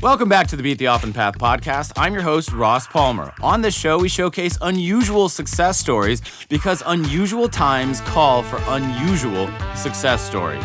Welcome back to the Beat the Offen Path podcast. I'm your host, Ross Palmer. On this show, we showcase unusual success stories because unusual times call for unusual success stories.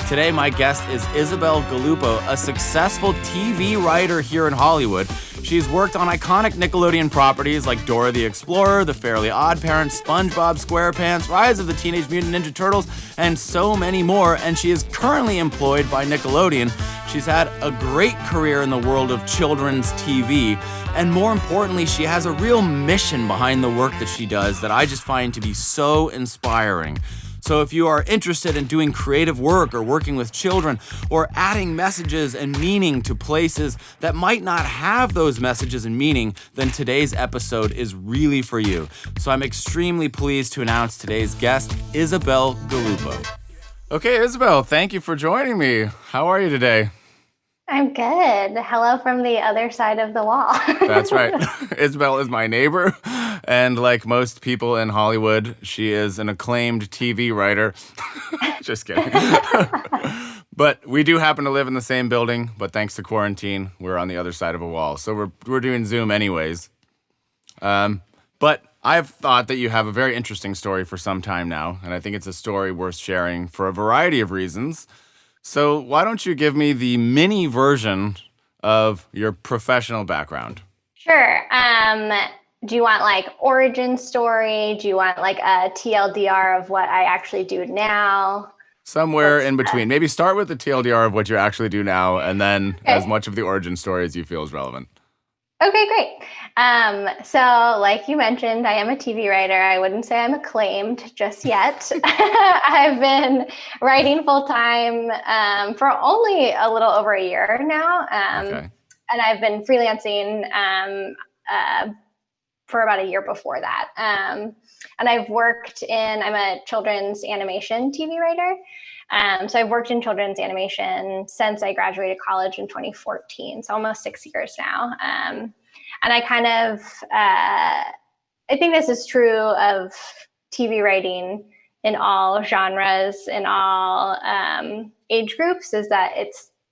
Today, my guest is Isabel Galupo, a successful TV writer here in Hollywood. She's worked on iconic Nickelodeon properties like Dora the Explorer, The Fairly OddParents, SpongeBob SquarePants, Rise of the Teenage Mutant Ninja Turtles, and so many more, and she is currently employed by Nickelodeon. She's had a great career in the world of children's TV, and more importantly, she has a real mission behind the work that she does that I just find to be so inspiring. So if you are interested in doing creative work or working with children or adding messages and meaning to places that might not have those messages and meaning, then today's episode is really for you. So I'm extremely pleased to announce today's guest, Isabel Galupo. Okay, Isabel, thank you for joining me. How are you today? I'm good. Hello from the other side of the wall. That's right. Isabel is my neighbor, and like most people in Hollywood, she is an acclaimed TV writer. Just kidding. But we do happen to live in the same building, but thanks to quarantine, we're on the other side of a wall. So we're doing Zoom anyways. But I've thought that you have a very interesting story for some time now, and I think it's a story worth sharing for a variety of reasons. So why don't you give me the mini version of your professional background? Sure. Do you want like origin story? Do you want like a TLDR of what I actually do now? Somewhere in between. Maybe start with the TLDR of what you actually do now, and then as much of the origin story as you feel is relevant. Okay, great. So like you mentioned, I am a TV writer. I wouldn't say I'm acclaimed just yet. I've been writing full-time for only a little over a year now. And I've been freelancing for about a year before that. And I've worked I'm a children's animation TV writer. So I've worked in children's animation since I graduated college in 2014, so almost 6 years now. And I kind of, I think this is true of TV writing in all genres, in all age groups, is that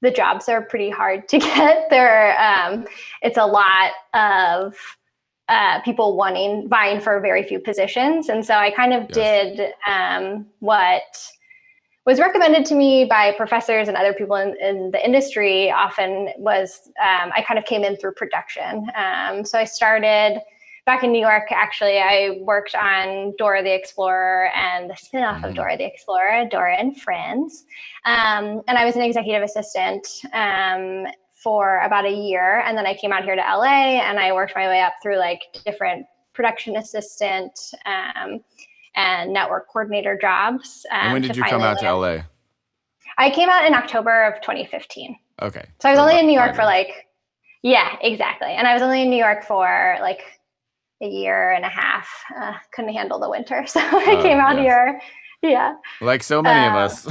the jobs are pretty hard to get. It's a lot of people vying for very few positions. And so I kind of did what was recommended to me by professors and other people in the industry often was, I kind of came in through production. So I started back in New York, actually. I worked on Dora the Explorer and the spinoff of Dora the Explorer, Dora and Friends. And I was an executive assistant for about a year. And then I came out here to LA and I worked my way up through like different production assistant, and network coordinator jobs. And when did you come out to LA? I came out in October of 2015. Okay. So I was only in New York for yeah, exactly. And I was only in New York for like a year and a half. Couldn't handle the winter. So I came out here. Yeah. Like so many of us.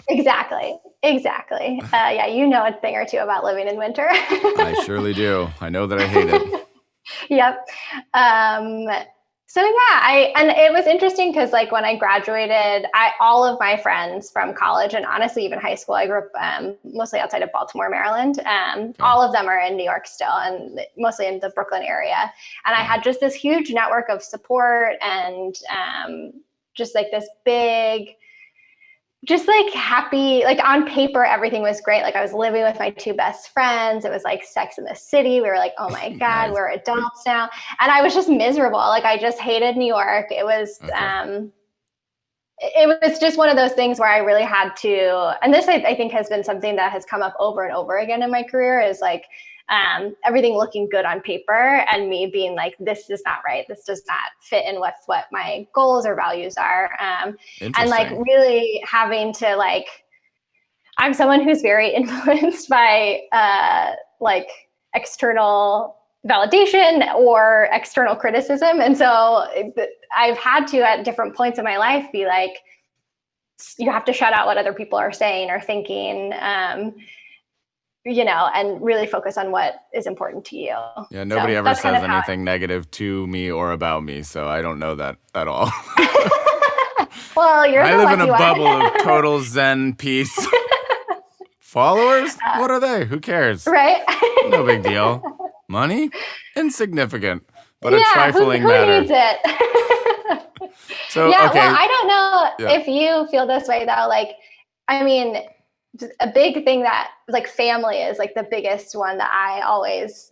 Exactly. Yeah, you know a thing or two about living in winter. I surely do. I know that I hate it. Yep. So yeah, and it was interesting because like when I graduated, all of my friends from college and honestly even high school, I grew up mostly outside of Baltimore, Maryland. All of them are in New York still, and mostly in the Brooklyn area. And I had just this huge network of support and just like this big, just like happy, like on paper, everything was great. Like I was living with my two best friends. It was like Sex in the City. We were like, oh my God, we're adults now. And I was just miserable. Like I just hated New York. It was, it was just one of those things where I really had to, and this I think has been something that has come up over and over again in my career is like, everything looking good on paper and me being like, this is not right. This does not fit in with what my goals or values are. And like really having to like, I'm someone who's very influenced by like external validation or external criticism. And so I've had to at different points in my life be like, you have to shut out what other people are saying or thinking. And really focus on what is important to you. Yeah, nobody ever says anything negative to me or about me, so I don't know that at all. Well, I live in a bubble of total Zen peace. Followers? What are they? Who cares? Right? No big deal. Money? Insignificant, but a Yeah, trifling who matter. needs it? So, Yeah, okay. well, I don't know if you feel this way though. Like, I mean, a big thing that like family is like the biggest one that I always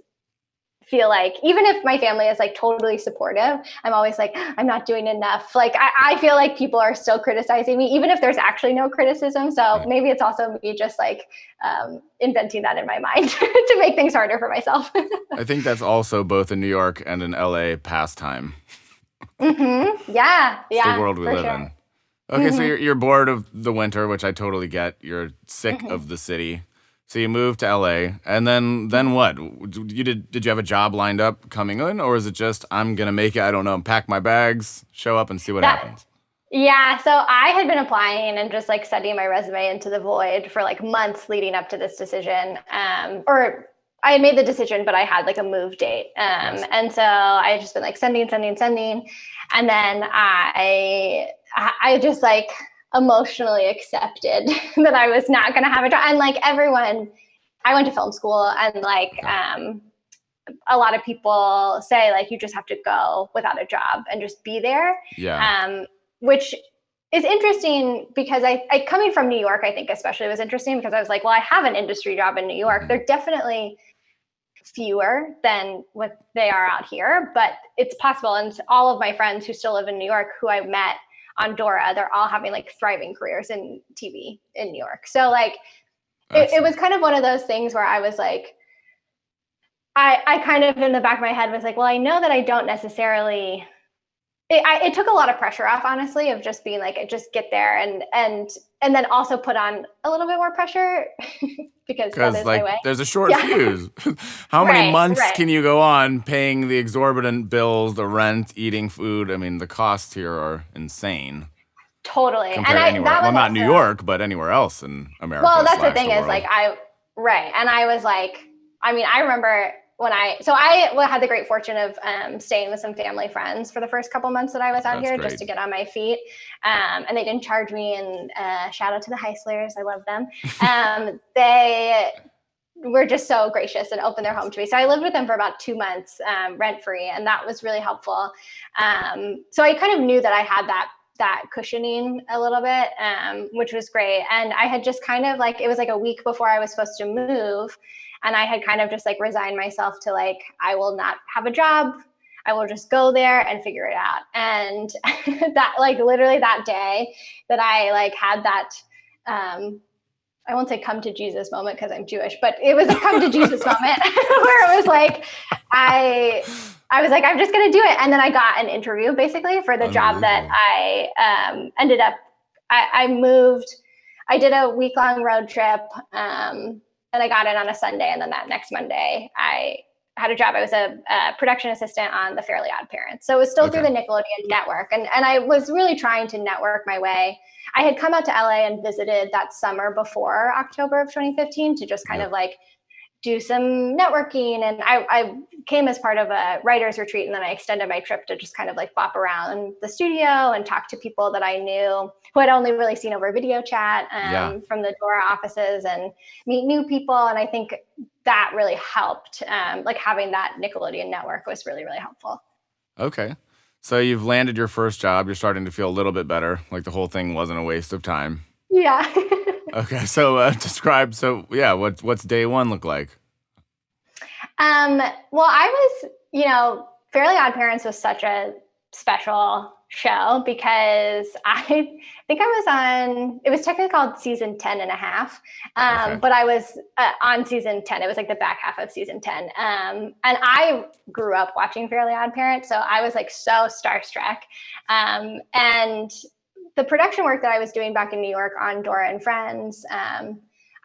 feel like, even if my family is like totally supportive, I'm always like, I'm not doing enough. Like, I feel like people are still criticizing me, even if there's actually no criticism. So maybe it's also me just like inventing that in my mind to make things harder for myself. I think that's also both in New York and in LA pastime. Yeah. It's the world we live in. Okay, so you're bored of the winter, which I totally get. You're sick of the city. So you moved to LA, and then what? Did you have a job lined up coming in, or is it just I'm gonna make it? I don't know. Pack my bags, show up, and see what happens. Yeah, so I had been applying and just like sending my resume into the void for like months leading up to this decision. Or I had made the decision, but I had like a move date. Yes. And so I had just been like sending. And then I just like emotionally accepted that I was not going to have a job. And like everyone, I went to film school, and like a lot of people say like you just have to go without a job and just be there. Yeah. Which is interesting because I coming from New York, I think especially was interesting because I was like, well, I have an industry job in New York. They're definitely fewer than what they are out here, but it's possible. And all of my friends who still live in New York, who I met on Dora, they're all having like thriving careers in TV in New York. So like it was kind of one of those things where I was like, I kind of in the back of my head was like, well, I know that I don't necessarily. It took a lot of pressure off, honestly, of just being like, just get there and then also put on a little bit more pressure because that is like my way. there's a short fuse. How many months right. can you go on paying the exorbitant bills, the rent, eating food? I mean, the costs here are insane. Totally. Compared to anywhere. Well, not New York, but anywhere else in America. Well, that's the thing is like and I was like, I mean, I remember when I had the great fortune of staying with some family friends for the first couple months that I was out here just to get on my feet. And they didn't charge me, and shout out to the Heislers. I love them. They were just so gracious and opened their home to me. So I lived with them for about 2 months rent free, and that was really helpful. So I kind of knew that I had that cushioning a little bit, which was great. And I had just kind of like, it was like a week before I was supposed to move. And I had kind of just like resigned myself to like, I will not have a job. I will just go there and figure it out. And that like literally that day that I like had that, I won't say come to Jesus moment because I'm Jewish, but it was a come to Jesus moment where it was like, I was like, I'm just going to do it. And then I got an interview basically for the job that I ended up, I moved, I did a week-long road trip, and I got in on a Sunday. And then that next Monday, I had a job. I was a production assistant on the Fairly OddParents. So it was still through the Nickelodeon network. And I was really trying to network my way. I had come out to LA and visited that summer before October of 2015 to just kind of like do some networking. And I came as part of a writer's retreat, and then I extended my trip to just kind of like bop around the studio and talk to people that I knew who I'd only really seen over video chat from the Dora offices, and meet new people. And I think that really helped. Like having that Nickelodeon network was really, really helpful. Okay. So you've landed your first job. You're starting to feel a little bit better. Like the whole thing wasn't a waste of time. Yeah. Okay. So describe. So yeah, what's day one look like? Well, I was, Fairly OddParents was such a special show because I think I was on, it was technically called season 10 and a half. But I was on season 10. It was like the back half of season 10. And I grew up watching Fairly OddParents. So I was like so starstruck. And the production work that I was doing back in New York on Dora and Friends,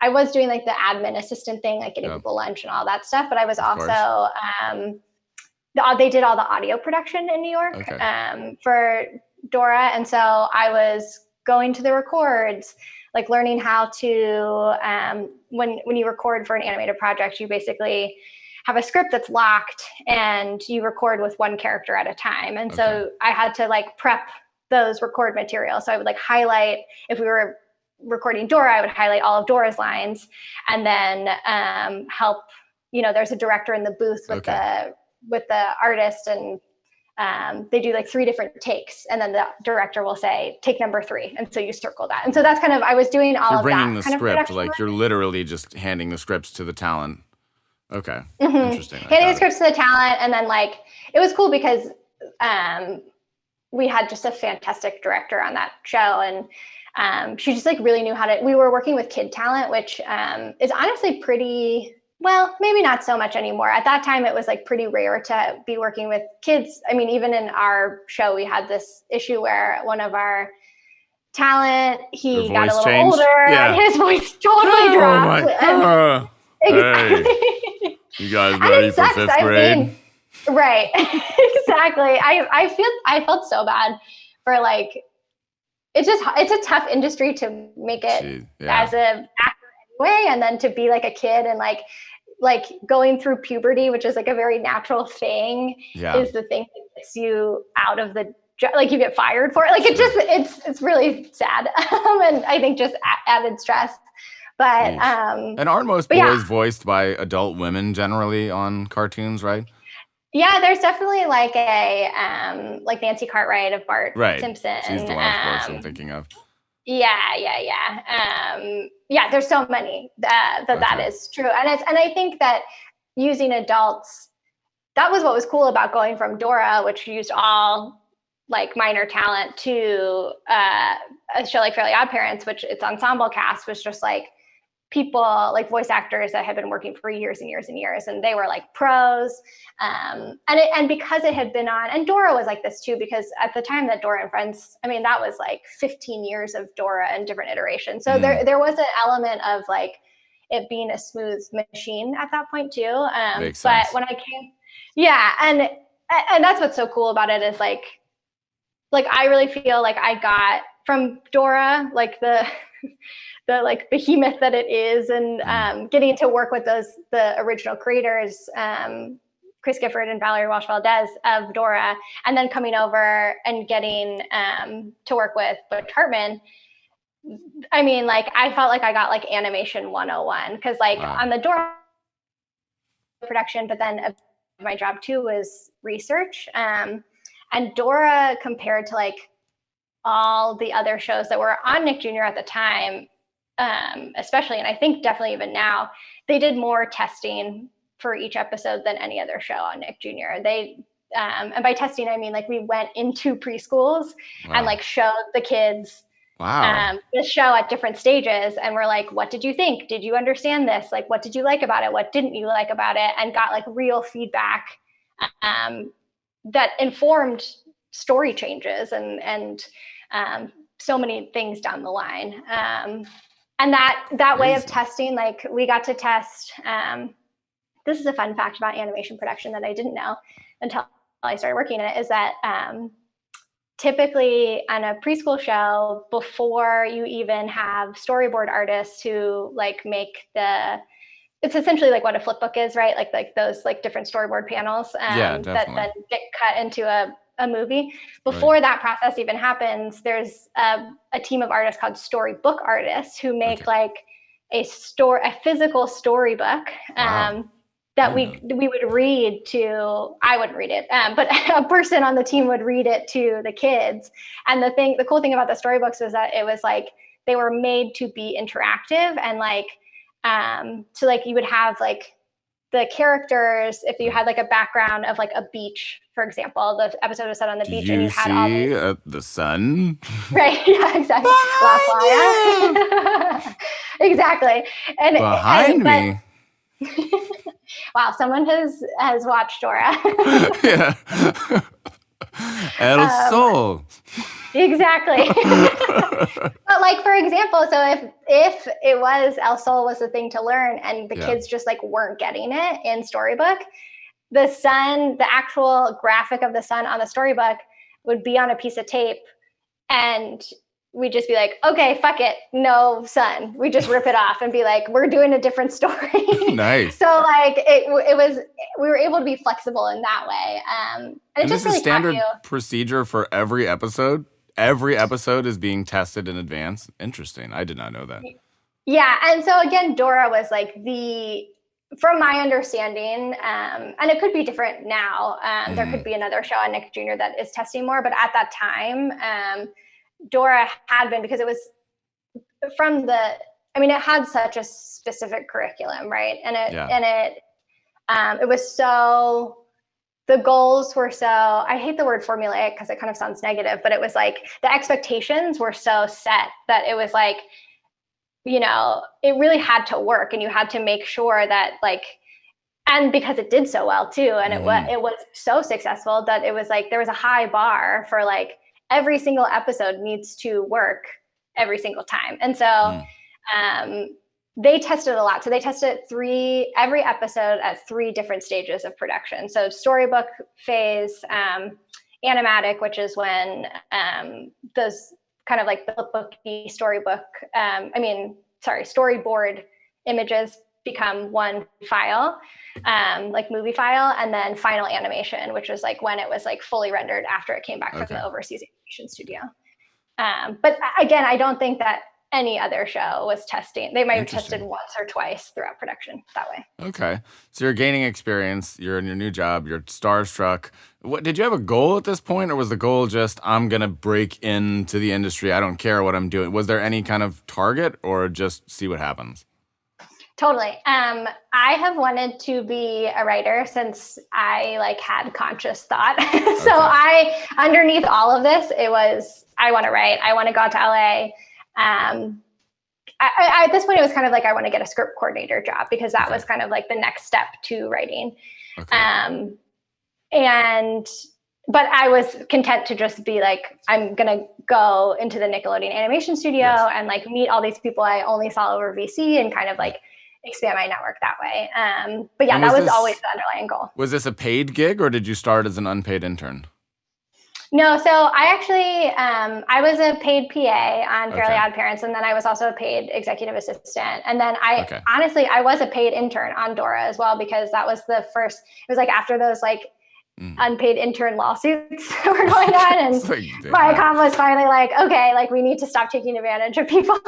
I was doing like the admin assistant thing, like getting people lunch and all that stuff. But I was also, they did all the audio production in New York for Dora. And so I was going to the records, like learning how to, when you record for an animated project, you basically have a script that's locked and you record with one character at a time. And so I had to like prep those record materials. So I would like highlight if we were recording Dora, I would highlight all of Dora's lines and then help, there's a director in the booth with the artist, and they do like 3 different takes, and then the director will say, take number 3. And so you circle that. And so that's kind of, I was doing all of that. You're bringing the script, like you're literally just handing the scripts to the talent. Okay. Mm-hmm. Interesting. Handing the scripts to the talent. And then like, it was cool because we had just a fantastic director on that show. And she just like really knew we were working with kid talent, which is honestly pretty, well, maybe not so much anymore. At that time, it was like pretty rare to be working with kids. I mean, even in our show, we had this issue where one of our talent, he got a little older and his voice totally dropped. Hey, you guys ready for 5th grade? Right, exactly. I felt so bad for like, it's a tough industry to make it as an actor anyway, and then to be like a kid and like going through puberty, which is like a very natural thing, is the thing that gets you out of the job. Like you get fired for it. Like it's really sad, and I think just added stress. But and aren't most boys voiced by adult women generally on cartoons, right? Yeah, there's definitely like a like Nancy Cartwright of Bart Simpson. She's the one, of course, I'm thinking of. Yeah. There's so many that is true, and I think that using adults, that was what was cool about going from Dora, which used all like minor talent, to a show like Fairly OddParents, which its ensemble cast was just like people, like voice actors that had been working for years and years and years, and they were like pros. And because it had been on, and Dora was like this too, because at the time that Dora and Friends, I mean, that was like 15 years of Dora and different iterations. So there was an element of like it being a smooth machine at that point too. Makes but sense. when I came, and that's what's so cool about it is like I really feel like I got from Dora, like the like behemoth that it is, and getting to work with the original creators, Chris Gifford and Valerie Walsh Valdez of Dora, and then coming over and getting to work with Butch Hartman. I mean, like I felt like I got like animation 101, because like on the Dora production, but then my job too was research, and Dora, compared to like all the other shows that were on Nick Jr. at the time, especially, and I think definitely even now, they did more testing for each episode than any other show on Nick Jr. They, and by testing, I mean like we went into preschools and like showed the kids the show at different stages, and we're like, what did you think? Did you understand this? Like, what did you like about it? What didn't you like about it? And got like real feedback that informed story changes and so many things down the line. And that way of testing, like we got to test, this is a fun fact about animation production that I didn't know until I started working in it, is that typically on a preschool show, before you even have storyboard artists who like make it's essentially like what a flip book is, right? Like those like different storyboard panels that then get cut into a movie. Before that process even happens, there's a team of artists called storybook artists who make like a physical storybook that we would read to. I wouldn't read it, but a person on the team would read it to the kids. And the cool thing about the storybooks was that it was like they were made to be interactive, and like so like you would have like the characters, if you had like a background of like a beach, for example, the episode was set on the beach, and you had all these... the sun? Right, yeah, exactly. La Playa. Exactly. And behind me. Wow, someone has watched Dora. Yeah. El Sol. Exactly. But like, for example, so if it was El Sol was the thing to learn, and the kids just like weren't getting it in storybook, the sun, the actual graphic of the sun on the storybook would be on a piece of tape, and we'd just be like, okay, fuck it, no sun. We just rip it off and be like, we're doing a different story. Nice. So like it was, we were able to be flexible in that way. And it just this really is standard procedure for every episode? every episode is being tested in advance. Interesting. I did not know that. Yeah. And so again, Dora was like from my understanding, and it could be different now. There could be another show on Nick Jr. that is testing more, but at that time, Dora had been, because it was it had such a specific curriculum, right? And it was so, the goals were so, I hate the word formulaic because it kind of sounds negative, but it was like the expectations were so set that it was like, it really had to work, and you had to make sure that and because it did so well too, and it was so successful that it was like there was a high bar for every single episode needs to work every single time. And so they tested a lot. So they tested every episode at 3 different stages of production. So storybook phase, animatic, which is when those kind of like the booky storyboard images become one file, like movie file, and then final animation, which was like when it was like fully rendered after it came back from the overseas animation studio. But again, I don't think that any other show was testing. They might have tested once or twice throughout production that way. Okay. So you're gaining experience. You're in your new job. You're starstruck. Did you have a goal at this point, or was the goal just, I'm going to break into the industry, I don't care what I'm doing? Was there any kind of target, or just see what happens? Totally. I have wanted to be a writer since I had conscious thought. So underneath all of this, it was, I want to write. I want to go out to LA. At this point, it was kind of like, I want to get a script coordinator job, because that was kind of like the next step to writing. But I was content to just be like, I'm going to go into the Nickelodeon animation studio and meet all these people I only saw over VC, and kind of expand my network that way. But yeah, that was always the underlying goal. Was this a paid gig, or did you start as an unpaid intern? No, so I actually, I was a paid PA on Fairly OddParents, and then I was also a paid executive assistant. And then honestly, I was a paid intern on Dora as well, because that was the first, it was after those unpaid intern lawsuits were going on, and Viacom was finally okay, we need to stop taking advantage of people.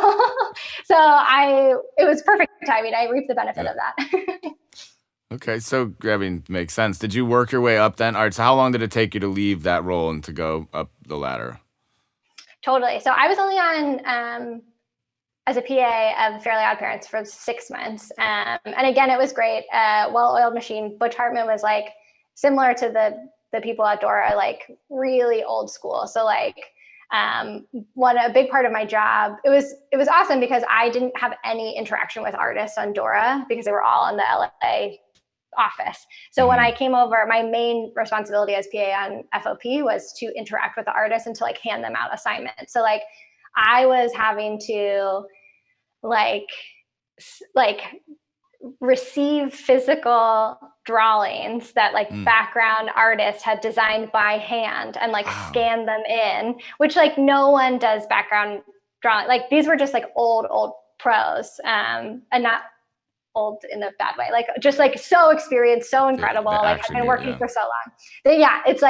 So it was perfect timing. I reaped the benefit of that. Okay, so makes sense. Did you work your way up then? All right, so how long did it take you to leave that role and to go up the ladder? Totally. So I was only on as a PA of Fairly OddParents for 6 months. And again, it was great. Well-oiled machine. Butch Hartman was similar to the people at Dora, really old school. So a big part of my job, it was awesome because I didn't have any interaction with artists on Dora, because they were all in the LA office. So when I came over, my main responsibility as PA on FOP was to interact with the artists and to hand them out assignments. So I was having to receive physical drawings that background artists had designed by hand, and scan them in, which no one does background drawing. These were just old pros, and not old in a bad way, just so experienced, so incredible. I've been working for so long. It's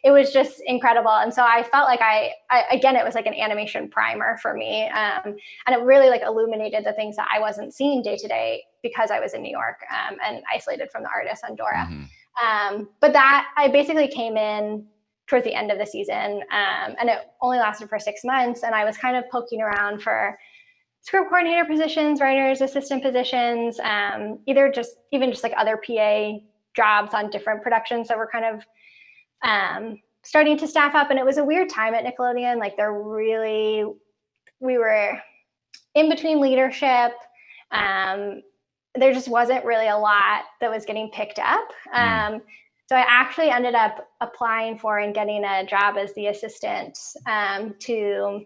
it was just incredible. And so I felt I again, it was an animation primer for me. And it really illuminated the things that I wasn't seeing day to day, because I was in New York, and isolated from the artists on Dora. But that I basically came in towards the end of the season, and it only lasted for 6 months. And I was kind of poking around for script coordinator positions, writers, assistant positions, even just other PA jobs on different productions that were kind of starting to staff up. And it was a weird time at Nickelodeon. We were in between leadership. There just wasn't really a lot that was getting picked up. So I actually ended up applying for and getting a job as the assistant to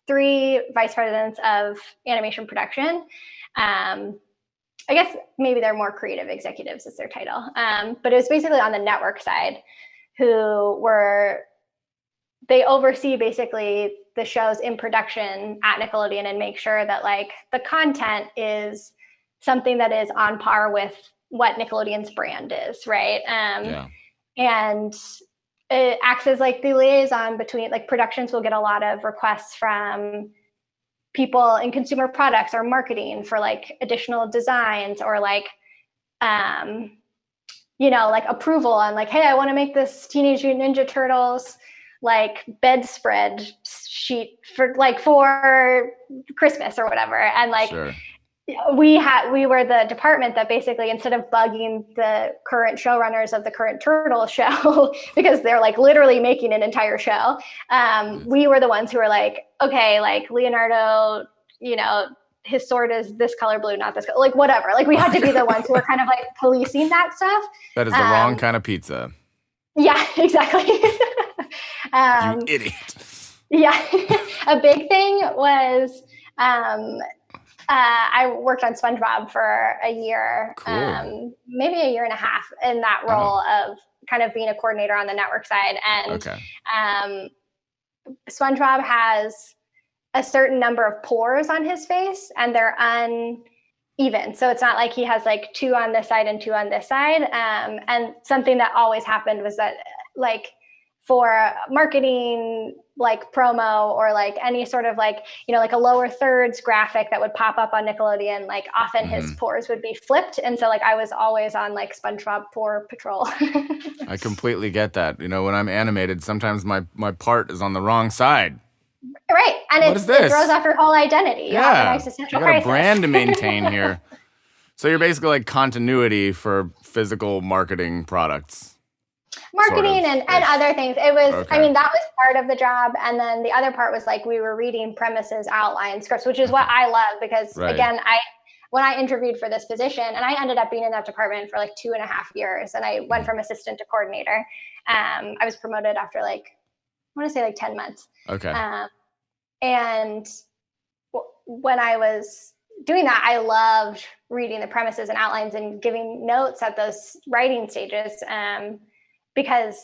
3 vice presidents of animation production. I guess maybe they're more creative executives is their title. But it was basically on the network side, they oversee basically the shows in production at Nickelodeon and make sure that the content is something that is on par with what Nickelodeon's brand is, right? And it acts as like the liaison between, like, productions will get a lot of requests from people in consumer products or marketing for like additional designs or like, like approval on like, hey, I want to make this Teenage Mutant Ninja Turtles like bedspread sheet for Christmas or whatever. And like, Sure. we were the department that basically, instead of bugging the current showrunners of the current Turtle show because they're like literally making an entire show, we were the ones who were like, okay, like Leonardo, his sword is this color blue, not this color, like whatever. Like we had to be the ones who were kind of like policing that stuff. That is the wrong kind of pizza. Yeah, exactly. You idiot. Yeah, a big thing was. I worked on SpongeBob for a year, Cool. maybe a year and a half in that role of kind of being a coordinator on the network side. And SpongeBob has a certain number of pores on his face and they're uneven. So it's not like he has like 2 on this side and 2 on this side. And something that always happened was that like for marketing, like promo or like any sort of like, like a lower thirds graphic that would pop up on Nickelodeon, like often his pores would be flipped. And so like I was always on like SpongeBob pore patrol. I completely get that. When I'm animated, sometimes my part is on the wrong side. Right. And it throws off your whole identity. You have an existential you got crisis. a brand to maintain here. So you're basically like continuity for physical marketing products. Marketing and other things. It was, I mean, that was part of the job. And then the other part was like, we were reading premises, outlines, scripts, which is what I love because again, when I interviewed for this position, and I ended up being in that department for like 2.5 years, and I went from assistant to coordinator. I was promoted after like, I want to say like 10 months. Okay. And when I was doing that, I loved reading the premises and outlines and giving notes at those writing stages. Because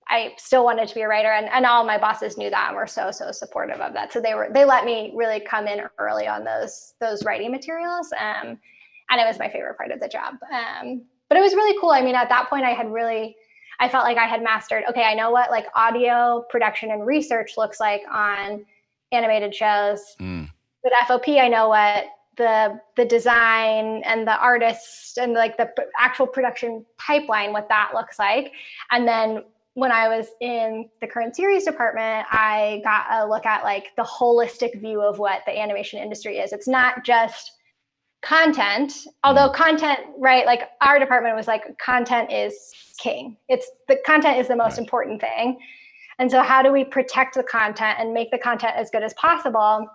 I still wanted to be a writer, and all my bosses knew that and were so supportive of that. So they let me really come in early on those writing materials, and it was my favorite part of the job. But it was really cool. I mean, at that point, I felt like I had mastered. Okay, I know what like audio production and research looks like on animated shows. With FOP, I know what the design and the artists and like the actual production pipeline, what that looks like. And then when I was in the current series department, I got a look at like the holistic view of what the animation industry is. It's not just content, although content, right? Like our department was like, content is king. The content is the most important thing. And so how do we protect the content and make the content as good as possible,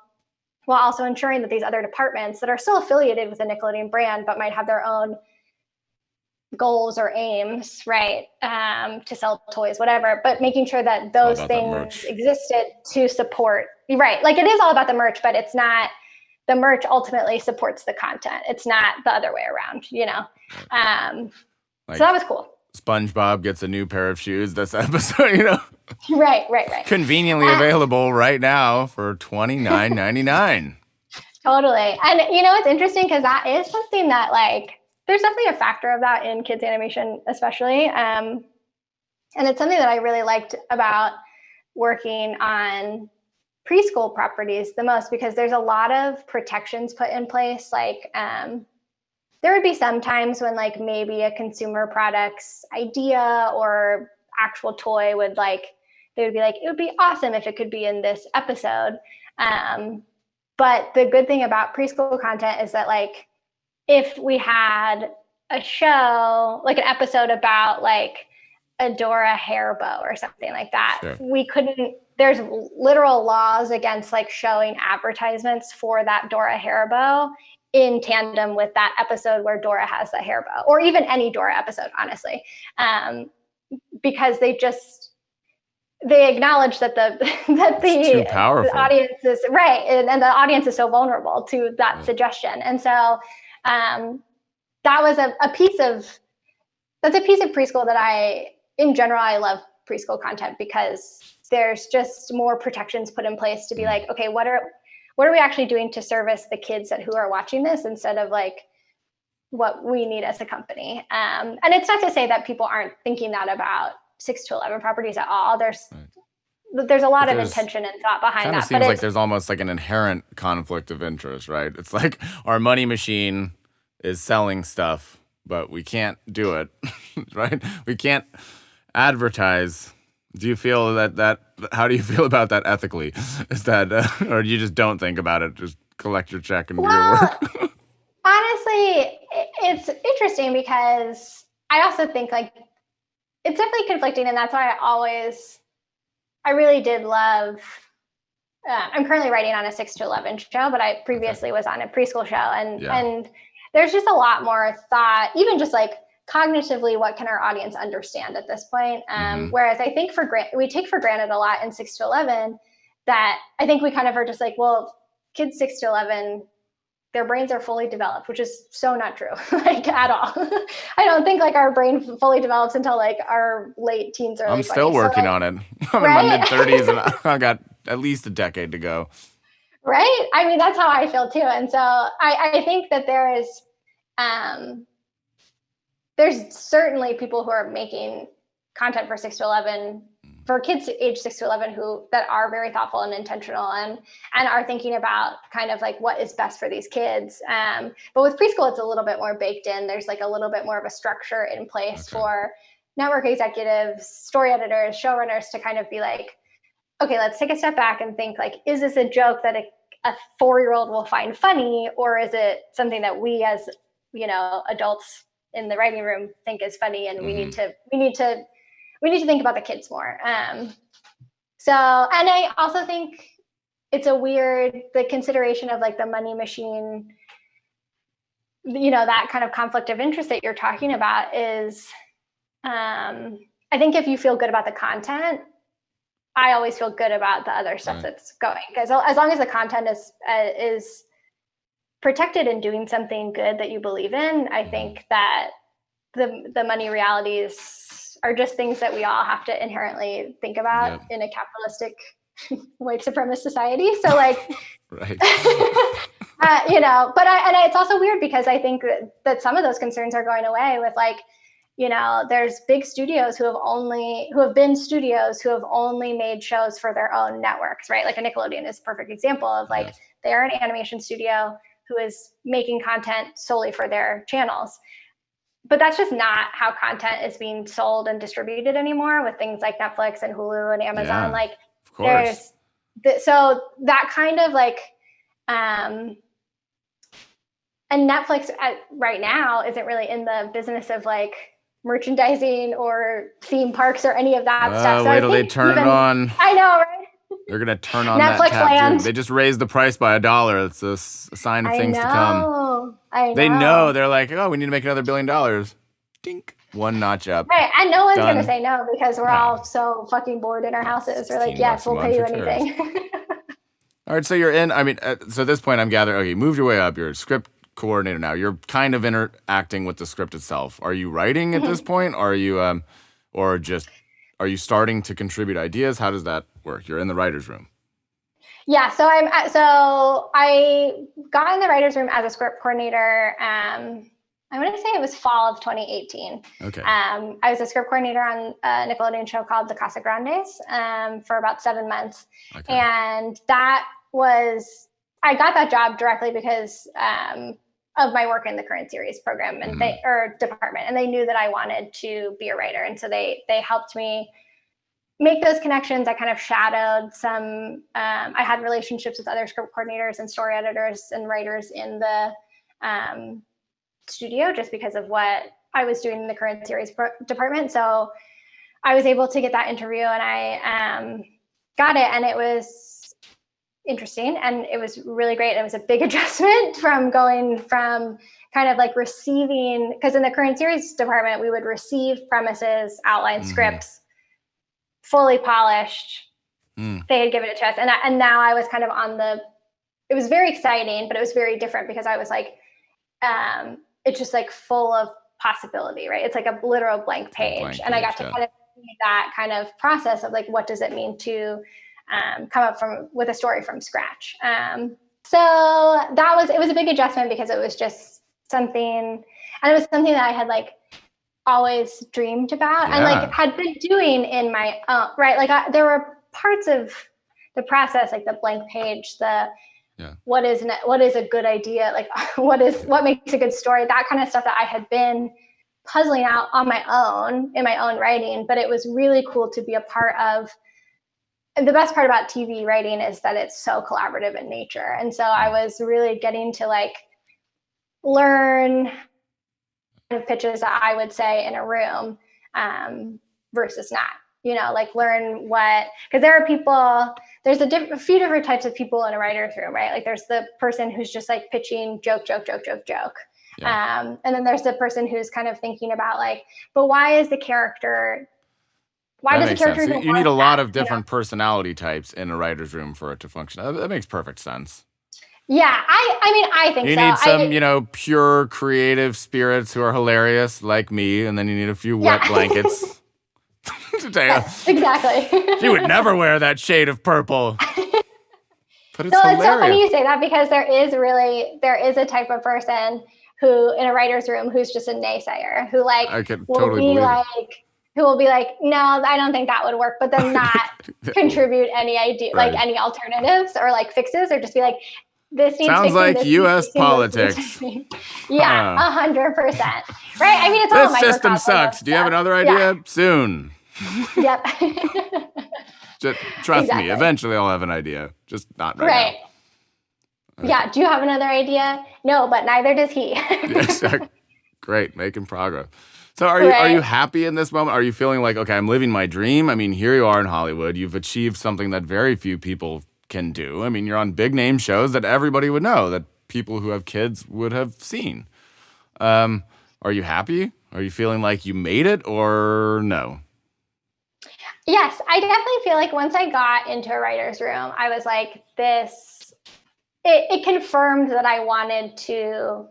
while also ensuring that these other departments that are still affiliated with the Nickelodeon brand, but might have their own goals or aims, right? To sell toys, whatever, but making sure that those things existed to support, right? Like it is all about the merch, but it's not, the merch ultimately supports the content. It's not the other way around, so that was cool. SpongeBob gets a new pair of shoes this episode, Right. Conveniently available right now for $29.99. Totally. And it's interesting because that is something that like, there's definitely a factor of that in kids animation, especially. And it's something that I really liked about working on preschool properties the most, because there's a lot of protections put in place. Like, there would be some times when like maybe a consumer product's idea or actual toy would like, they would be like, it would be awesome if it could be in this episode. But the good thing about preschool content is that like, if we had a show, like an episode about like a Dora hair bow or something like that, we couldn't, there's literal laws against like showing advertisements for that Dora hair bow in tandem with that episode where Dora has the hair bow, or even any Dora episode, honestly, because they acknowledge that the audience is right, and the audience is so vulnerable to that suggestion, and so that was a piece of preschool that in general I love preschool content, because there's just more protections put in place to be like, okay, what are we actually doing to service the kids who are watching this, instead of like what we need as a company. And it's not to say that people aren't thinking that about 6 to 11 properties at all. There's Right. a lot of intention and thought behind kind of that. Seems like there's almost like an inherent conflict of interest, right? It's like our money machine is selling stuff, but we can't do it, right? We can't advertise. Do you feel that how do you feel about that ethically? Is that, or you just don't think about it, just collect your check and do your work? Honestly, it's interesting because I also think like it's definitely conflicting, and that's why I really did love. I'm currently writing on a 6 to 11 show, but I previously was on a preschool show, and there's just a lot more thought, even just like cognitively, what can our audience understand at this point? Whereas I think we take for granted a lot in 6 to 11 that I think we kind of are just like, well, kids 6 to 11, their brains are fully developed, which is so not true, like at all. I don't think like our brain fully develops until like our late teens or I'm still working on it. I'm in my mid-30s and I got at least a decade to go. Right? I mean, that's how I feel too. And so I think that there's certainly people who are making content for 6 to 11, for kids age 6 to 11 that are very thoughtful and intentional and are thinking about kind of like what is best for these kids. But with preschool, it's a little bit more baked in. There's like a little bit more of a structure in place for network executives, story editors, showrunners to kind of be like, okay, let's take a step back and think like, is this a joke that a 4-year-old will find funny, or is it something that we as, adults in the writing room think is funny, and we need to think about the kids more. So, and I also think it's the consideration of like the money machine, that kind of conflict of interest that you're talking about is, I think if you feel good about the content, I always feel good about the other stuff that's going, because as long as the content is protected and doing something good that you believe in, I think that the money realities are just things that we all have to inherently think about in a capitalistic white supremacist society. So like, right. But it's also weird because I think that some of those concerns are going away with like, there's big studios who have been studios who have only made shows for their own networks, right? Like a Nickelodeon is a perfect example of like, they're an animation studio who is making content solely for their channels. But that's just not how content is being sold and distributed anymore with things like Netflix and Hulu and Amazon. Like of course. So that kind of like, and Netflix right now isn't really in the business of like merchandising or theme parks or any of that stuff. So wait till they turn it on. I know, right? They're going to turn on Netflix that tap, too. They just raised the price by $1. It's a sign of things to come. I know. They know. They're like, oh, we need to make another $1 billion. Dink. One notch up. Right. And no one's going to say no because we're all so fucking bored in our houses. We're like, yes, we'll pay you anything. All right. So you're in. I mean, so at this point, I'm gathering, okay, you moved your way up. You're a script coordinator now. You're kind of interacting with the script itself. Are you writing at this point? Or are you, are you starting to contribute ideas? How does that work? You're in the writer's room. Yeah, so I got in the writer's room as a script coordinator. I want to say it was fall of 2018. Okay. I was a script coordinator on a Nickelodeon show called The Casa Grandes for about 7 months. Okay. And I got that job directly because of my work in the current series program and department, and they knew that I wanted to be a writer, and so they helped me make those connections. I kind of shadowed some. I had relationships with other script coordinators and story editors and writers in the studio just because of what I was doing in the current series department. So I was able to get that interview, and I got it, and it was interesting, and it was really great. It was a big adjustment from going from kind of like receiving, because in the current series department, we would receive premises, outline scripts, fully polished. They had given it to us. And now I was kind of it was very exciting, but it was very different because I was like, it's just like full of possibility, right? It's like a literal blank page. And I got to kind of see that kind of process of like, what does it mean to come up with a story from scratch. So it was a big adjustment because it was just something, and it was something that I had like always dreamed about and like had been doing in my own right. Like there were parts of the process, like the blank page, the what is a good idea, like what makes a good story, that kind of stuff that I had been puzzling out on my own in my own writing. But it was really cool to be a part of. And the best part about TV writing is that it's so collaborative in nature. And so I was really getting to like learn pitches that I would say in a room versus not, like learn because there are people, there's a few different types of people in a writer's room, right? Like there's the person who's just like pitching joke. And then there's the person who's kind of thinking about like, but why does the character you need a lot of different personality types in a writer's room for it to function. That makes perfect sense. Yeah, I mean, I think you need some, pure creative spirits who are hilarious like me, and then you need a few wet blankets. Yes, exactly. She would never wear that shade of purple. But it's hilarious. It's so funny you say that because there is a type of person who in a writer's room who's just a naysayer who like I could totally believe it. Who will be like, no, I don't think that would work, but then not contribute any idea, like any alternatives or like fixes, or just be like, this needs sounds fixing, like U.S. politics. Yeah, 100%. Right? I mean, it's all this system sucks. Do you have another idea? Soon. Yep. Just trust me. Eventually, I'll have an idea. Just not right now. Okay. Yeah. Do you have another idea? No, but neither does he. Yes. Great. Making progress. So are you happy in this moment? Are you feeling like, okay, I'm living my dream? I mean, here you are in Hollywood. You've achieved something that very few people can do. I mean, you're on big name shows that everybody would know, that people who have kids would have seen. Are you happy? Are you feeling like you made it or no? Yes, I definitely feel like once I got into a writer's room, I was like, it confirmed that I wanted to,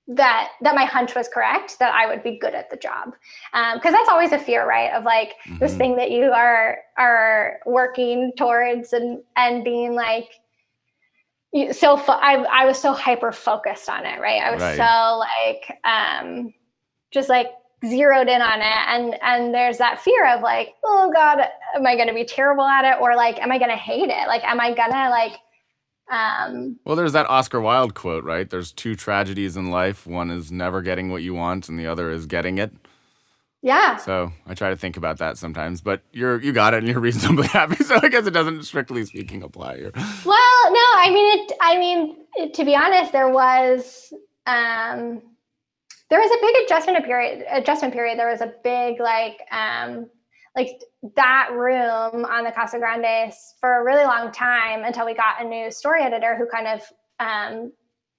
that my hunch was correct, that I would be good at the job. Because that's always a fear, right? Of like this thing that you are working towards and being like, I was so hyper focused on it, right? I was so like, just like zeroed in on it. And there's that fear of like, oh God, am I going to be terrible at it? Or like, am I going to hate it? Like, am I going to like, well, there's that Oscar Wilde quote, right? There's two tragedies in life. One is never getting what you want, and the other is getting it. Yeah. So I try to think about that sometimes, but you got it, and you're reasonably happy. So I guess it doesn't, strictly speaking, apply here. Well, no, I mean, to be honest, there was a big adjustment period. There was a big like that room on the Casa Grande for a really long time until we got a new story editor who kind of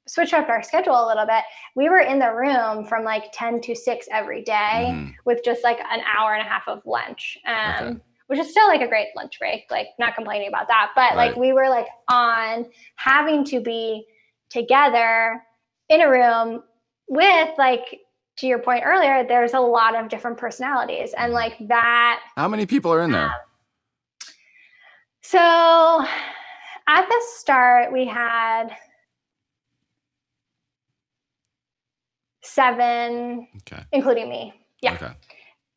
switched up our schedule a little bit. We were in the room from like 10 to 6 every day with just like an hour and a half of lunch, which is still like a great lunch break, like not complaining about that. But like we were like on having to be together in a room with like, to your point earlier, there's a lot of different personalities and like that. How many people are in there? So at the start we had 7, including me. Yeah. Okay.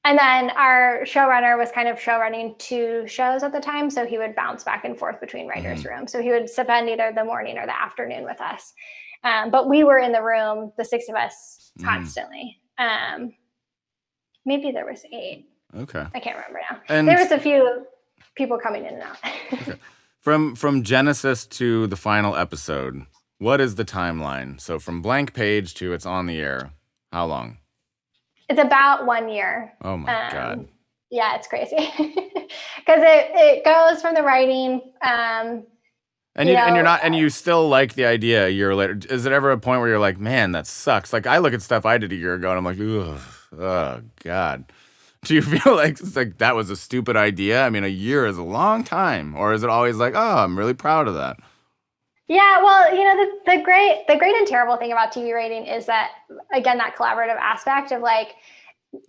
And then our showrunner was kind of showrunning 2 shows at the time. So he would bounce back and forth between writers' rooms. So he would spend either the morning or the afternoon with us. But we were in the room, the 6 of us, constantly. Maybe there was 8. Okay. I can't remember now. And there was a few people coming in and out. Okay. From Genesis to the final episode, what is the timeline? So from blank page to it's on the air, how long? It's about 1 year. Oh my God. Yeah, it's crazy. Because it goes from the writing. And you still like the idea a year later. Is it ever a point where you're like, man, that sucks? Like I look at stuff I did a year ago and I'm like, ugh, oh God. Do you feel like it's like that was a stupid idea? I mean, a year is a long time. Or is it always like, oh, I'm really proud of that? Yeah, well, the great and terrible thing about TV writing is that, again, that collaborative aspect of like,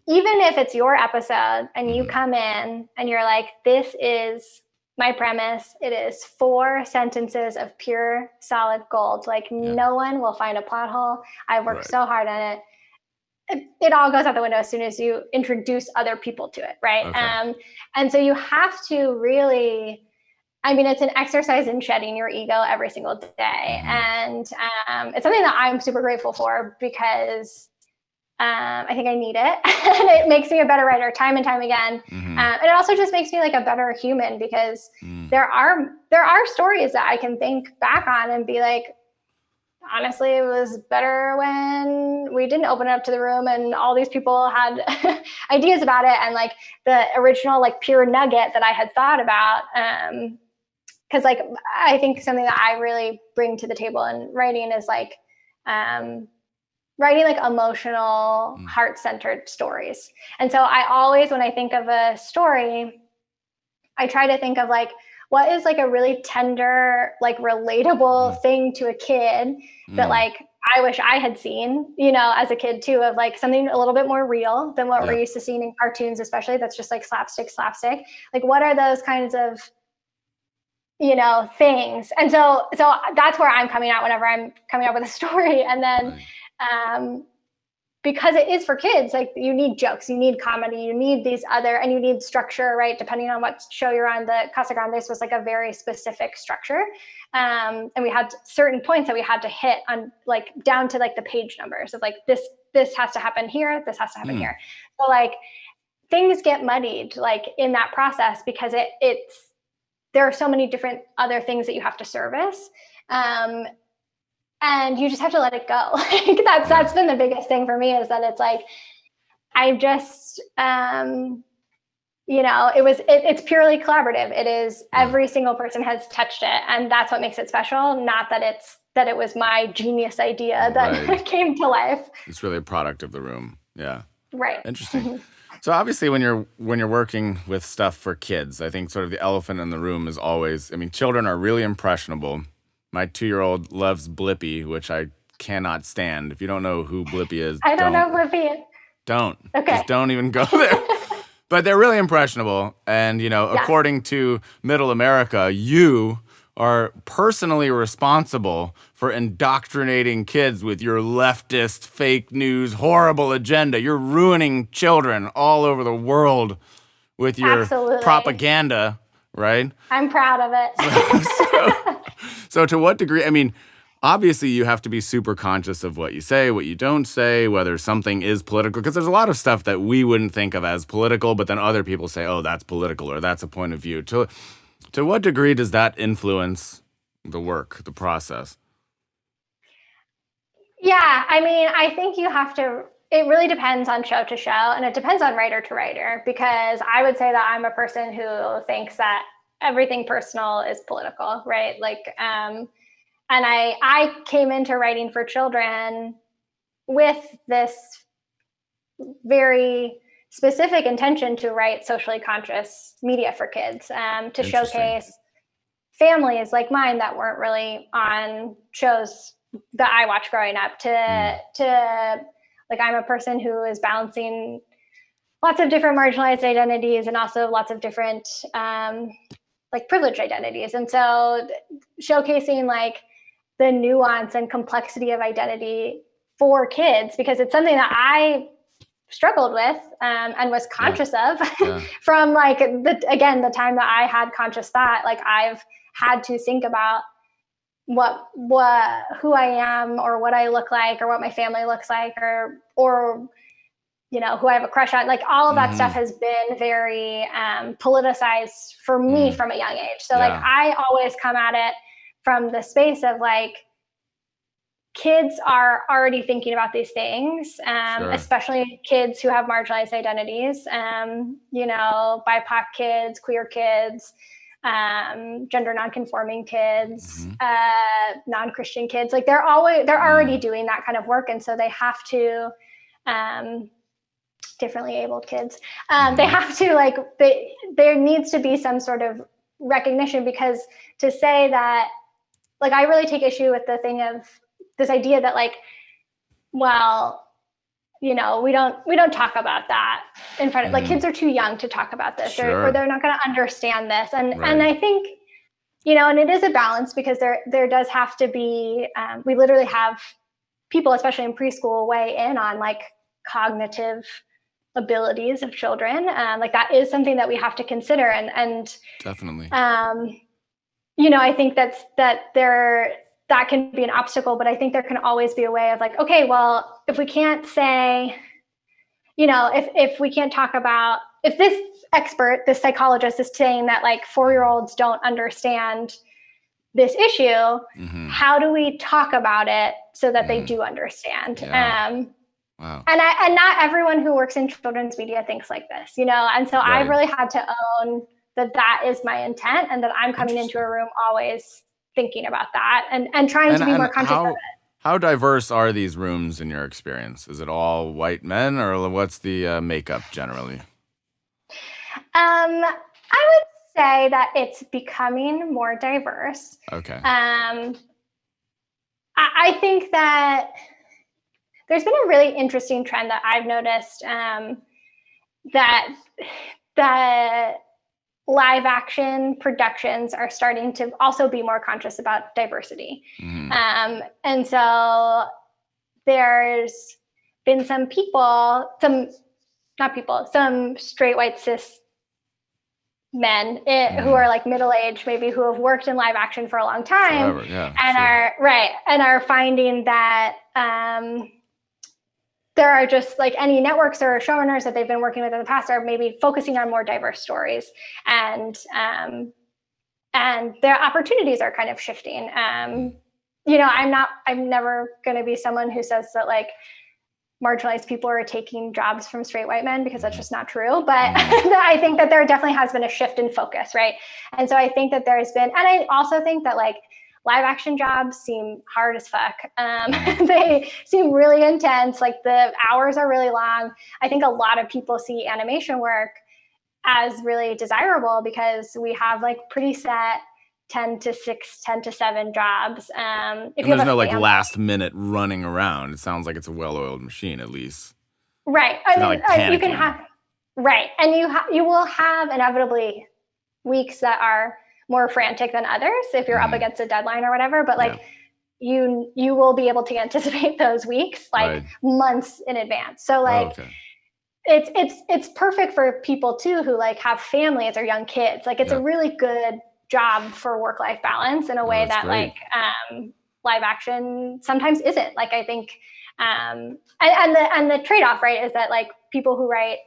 even if it's your episode and you come in and you're like, this is my premise, it is 4 sentences of pure solid gold. Like no one will find a plot hole. I worked so hard on it. it all goes out the window as soon as you introduce other people to it, right? Okay. And so you have to really, I mean, it's an exercise in shedding your ego every single day. And it's something that I'm super grateful for because I think I need it. And it makes me a better writer time and time again. And it also just makes me like a better human because there are stories that I can think back on and be like, honestly, it was better when we didn't open it up to the room and all these people had ideas about it. And like the original, like pure nugget that I had thought about. Cause like, I think something that I really bring to the table in writing is like, writing like emotional, heart-centered stories. And so I always, when I think of a story, I try to think of like, what is like a really tender, like relatable thing to a kid that like I wish I had seen, you know, as a kid too, of like something a little bit more real than what we're used to seeing in cartoons, especially that's just like slapstick. Like what are those kinds of, you know, things? And so that's where I'm coming out whenever I'm coming up with a story. And then because it is for kids, like you need jokes, you need comedy, you need these other, and you need structure, right? Depending on what show you're on. The Casa Grandes was like a very specific structure. And we had certain points that we had to hit on, like down to like the page numbers of like, this has to happen here, this has to happen here. So like things get muddied like in that process because there are so many different other things that you have to service. And you just have to let it go. Like that's been the biggest thing for me, is that it's like, I just, you know, it's purely collaborative. It is every single person has touched it. And that's what makes it special. Not that it was my genius idea that came to life. It's really a product of the room. Yeah. Right. Interesting. So obviously when you're working with stuff for kids, I think sort of the elephant in the room is always, I mean, children are really impressionable. My 2-year-old loves Blippi, which I cannot stand. If you don't know who Blippi is, I don't know Blippi. Don't. Okay. Just don't even go there. But they're really impressionable. And, you know, according to Middle America, you are personally responsible for indoctrinating kids with your leftist, fake news, horrible agenda. You're ruining children all over the world with your propaganda, right? I'm proud of it. So to what degree, I mean, obviously you have to be super conscious of what you say, what you don't say, whether something is political, because there's a lot of stuff that we wouldn't think of as political, but then other people say, oh, that's political, or that's a point of view. To what degree does that influence the work, the process? Yeah, I mean, I think you have to, it really depends on show to show, and it depends on writer to writer, because I would say that I'm a person who thinks that everything personal is political, right? Like, and I came into writing for children with this very specific intention to write socially conscious media for kids, to showcase families like mine that weren't really on shows that I watched growing up, to like, I'm a person who is balancing lots of different marginalized identities and also lots of different like privileged identities. And so showcasing like the nuance and complexity of identity for kids, because it's something that I struggled with and was conscious of from like the time that I had conscious thought. Like I've had to think about who I am, or what I look like, or what my family looks like, or you know, who I have a crush on. Like all of that stuff has been very politicized for me from a young age. So like I always come at it from the space of like, kids are already thinking about these things, especially kids who have marginalized identities, you know, BIPOC kids, queer kids, gender nonconforming kids, non-Christian kids. Like they're already doing that kind of work. And so they have to, differently abled kids, they have to like, there needs to be some sort of recognition, because to say that, like, I really take issue with the thing of this idea that like, well, you know, we don't talk about that in front of, like, kids are too young to talk about this, or they're not going to understand this. And I think, you know, and it is a balance, because there does have to be, we literally have people, especially in preschool, weigh in on like, cognitive abilities of children. Like that is something that we have to consider. And definitely. I think that can be an obstacle, but I think there can always be a way of like, okay, well, if we can't say, if we can't talk about, if this expert, this psychologist is saying that like 4-year-olds don't understand this issue, how do we talk about it so that they do understand? Yeah. Wow. And not everyone who works in children's media thinks like this, and so I really had to own that is my intent, and that I'm coming into a room always thinking about that and trying to be more conscious of it. How diverse are these rooms in your experience? Is it all white men, or what's the makeup generally? I would say that it's becoming more diverse. Okay. I think that there's been a really interesting trend that I've noticed, that live action productions are starting to also be more conscious about diversity. And so there's been some straight white cis men who are like middle-aged, maybe, who have worked in live action for a long time, and are finding that there are just like any networks or showrunners that they've been working with in the past are maybe focusing on more diverse stories, and their opportunities are kind of shifting. I'm never going to be someone who says that like marginalized people are taking jobs from straight white men, because that's just not true. But I think that there definitely has been a shift in focus, right? And so I think that there's been, and I also think that like live action jobs seem hard as fuck. They seem really intense. Like the hours are really long. I think a lot of people see animation work as really desirable because we have like pretty set 10 to 6, 10 to 7 jobs. And there's no like last minute running around. It sounds like it's a well-oiled machine, at least. Right. I mean, you can have, right. And you will have inevitably weeks that are more frantic than others if you're up against a deadline or whatever, but like you will be able to anticipate those weeks like months in advance. So like it's perfect for people too who like have families or young kids. Like it's a really good job for work-life balance in a way that like live action sometimes isn't. Like I think and the trade-off, right, is that like people who write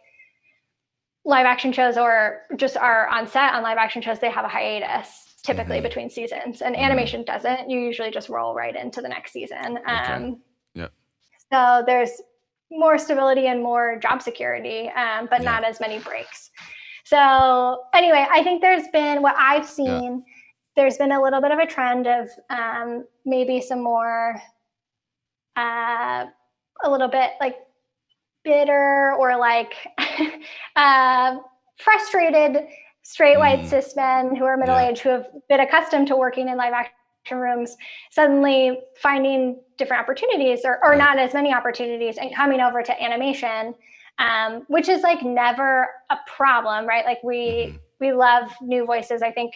live action shows or just are on set on live action shows, they have a hiatus typically between seasons, and animation doesn't. You usually just roll right into the next season. So there's more stability and more job security, but not as many breaks. So anyway, I think there's been, what I've seen, there's been a little bit of a trend of maybe some more, a little bit like bitter or like frustrated straight white cis men who are middle-aged, who have been accustomed to working in live action rooms, suddenly finding different opportunities or not as many opportunities and coming over to animation, which is like never a problem, right? Like we love new voices. I think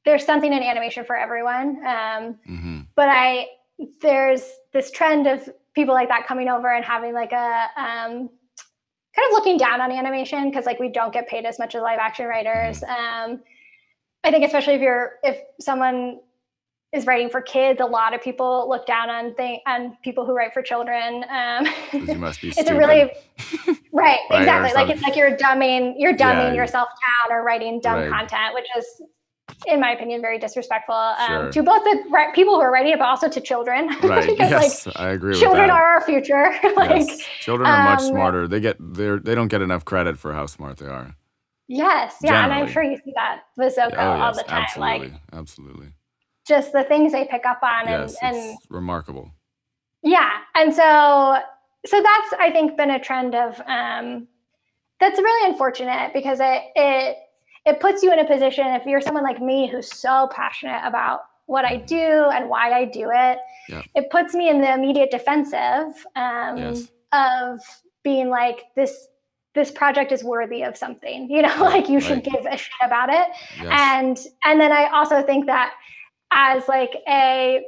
there's something in animation for everyone. But there's this trend of people like that coming over and having like a kind of looking down on animation because like we don't get paid as much as live action writers. I think especially if someone is writing for kids, a lot of people look down on people who write for children. You must be it's stupid. a really right, exactly. Like it's like you're dumbing yourself down or writing dumb content, which is, in my opinion, very disrespectful to both the people who are writing it, but also to children. Right. Because I agree with that. Children are our future. Children are much smarter. They don't get enough credit for how smart they are. Yes. Yeah. Generally. And I'm sure you see that with Zuko all the time. Absolutely. Just the things they pick up on and it's remarkable. Yeah. And so that's, I think, been a trend of that's really unfortunate because it puts you in a position, if you're someone like me who's so passionate about what I do and why I do it, it puts me in the immediate defensive of being like, this project is worthy of something, like you should give a shit about it. And then I also think that as like a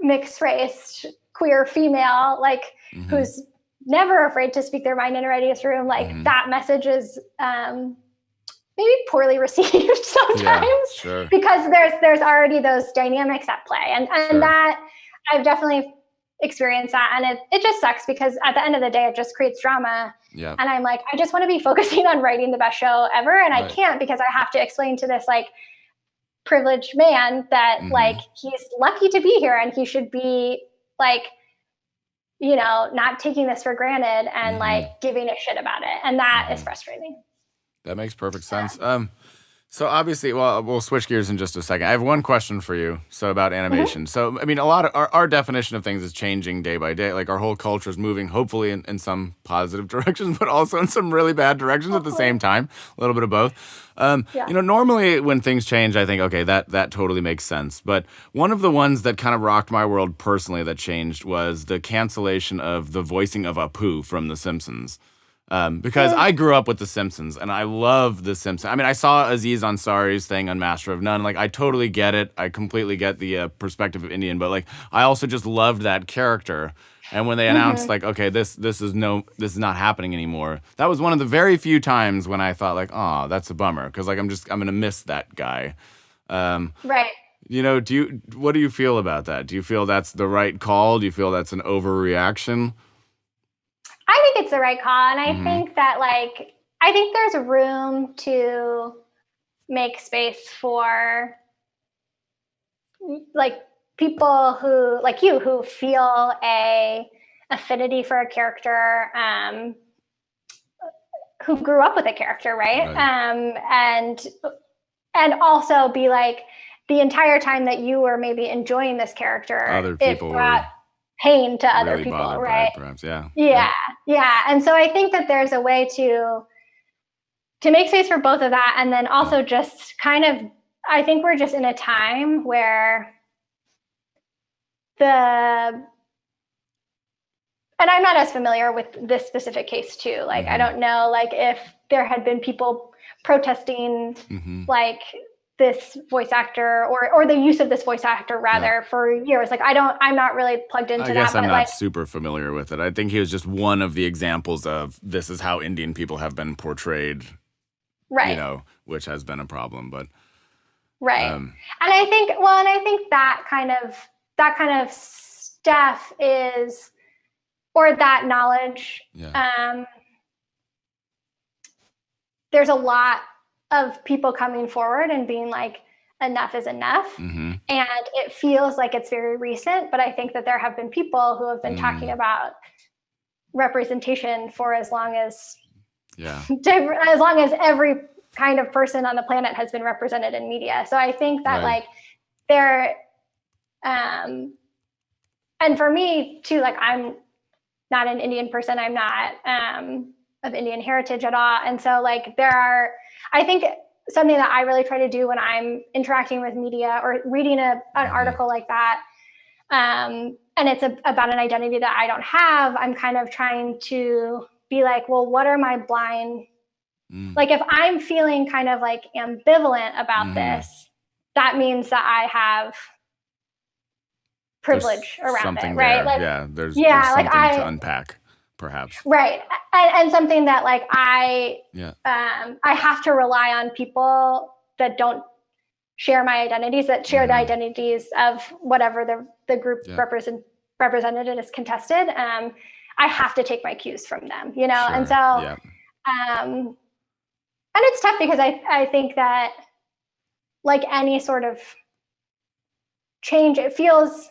mixed race queer female, like who's never afraid to speak their mind in a writing room, like that message is maybe poorly received sometimes because there's already those dynamics at play. And that I've definitely experienced that. And it just sucks because at the end of the day, it just creates drama. Yeah. And I'm like, I just want to be focusing on writing the best show ever. And I can't because I have to explain to this like privileged man that like he's lucky to be here and he should be like, you know, not taking this for granted and like giving a shit about it. And that is frustrating. That makes perfect sense. So obviously, well, we'll switch gears in just a second. I have one question for you. So about animation. So, I mean, a lot of our definition of things is changing day by day. Like our whole culture is moving, hopefully in some positive directions, but also in some really bad directions at the same time. A little bit of both. You know, normally when things change, I think, okay, that totally makes sense. But one of the ones that kind of rocked my world personally that changed was the cancellation of the voicing of Apu from The Simpsons. Because I grew up with The Simpsons and I love The Simpsons. I mean, I saw Aziz Ansari's thing on Master of None. Like, I totally get it. I completely get the perspective of Indian, but like, I also just loved that character. And when they announced, like, okay, this is not happening anymore. That was one of the very few times when I thought, like, oh, that's a bummer, because like I'm gonna miss that guy. Right. You know, what do you feel about that? Do you feel that's the right call? Do you feel that's an overreaction? I think it's the right call. And I think that I think there's room to make space for like people who, like you, who feel a affinity for a character, who grew up with a character, right? And also be like, the entire time that you were maybe enjoying this character, other people brought pain to other really people, by right? it, perhaps, yeah. And so I think that there's a way to make space for both of that, and then also just kind of, I think we're just in a time where and I'm not as familiar with this specific case too. Like, I don't know, like if there had been people protesting, like this voice actor or the use of this voice actor rather for years. Like, I'm not really plugged into that. I guess I'm not super familiar with it. I think he was just one of the examples of this is how Indian people have been portrayed, right? You know, which has been a problem, but and I think, that kind of stuff is, or that knowledge, there's a lot of people coming forward and being like, enough is enough. And it feels like it's very recent, but I think that there have been people who have been talking about representation for as long as every kind of person on the planet has been represented in media. So I think that like there, and for me too, like I'm not an Indian person. I'm not of Indian heritage at all. And so like I think something that I really try to do when I'm interacting with media or reading an article like that, and it's about an identity that I don't have, I'm kind of trying to be like, well, what are my blind, like if I'm feeling kind of like ambivalent about this, that means that I have privilege around it, right? Like, there's something to unpack, perhaps. Right. And something that like I have to rely on people that don't share my identities, that share the identities of whatever the group represented and is contested. I have to take my cues from them, you know? And so, and it's tough because I think that like any sort of change, it feels,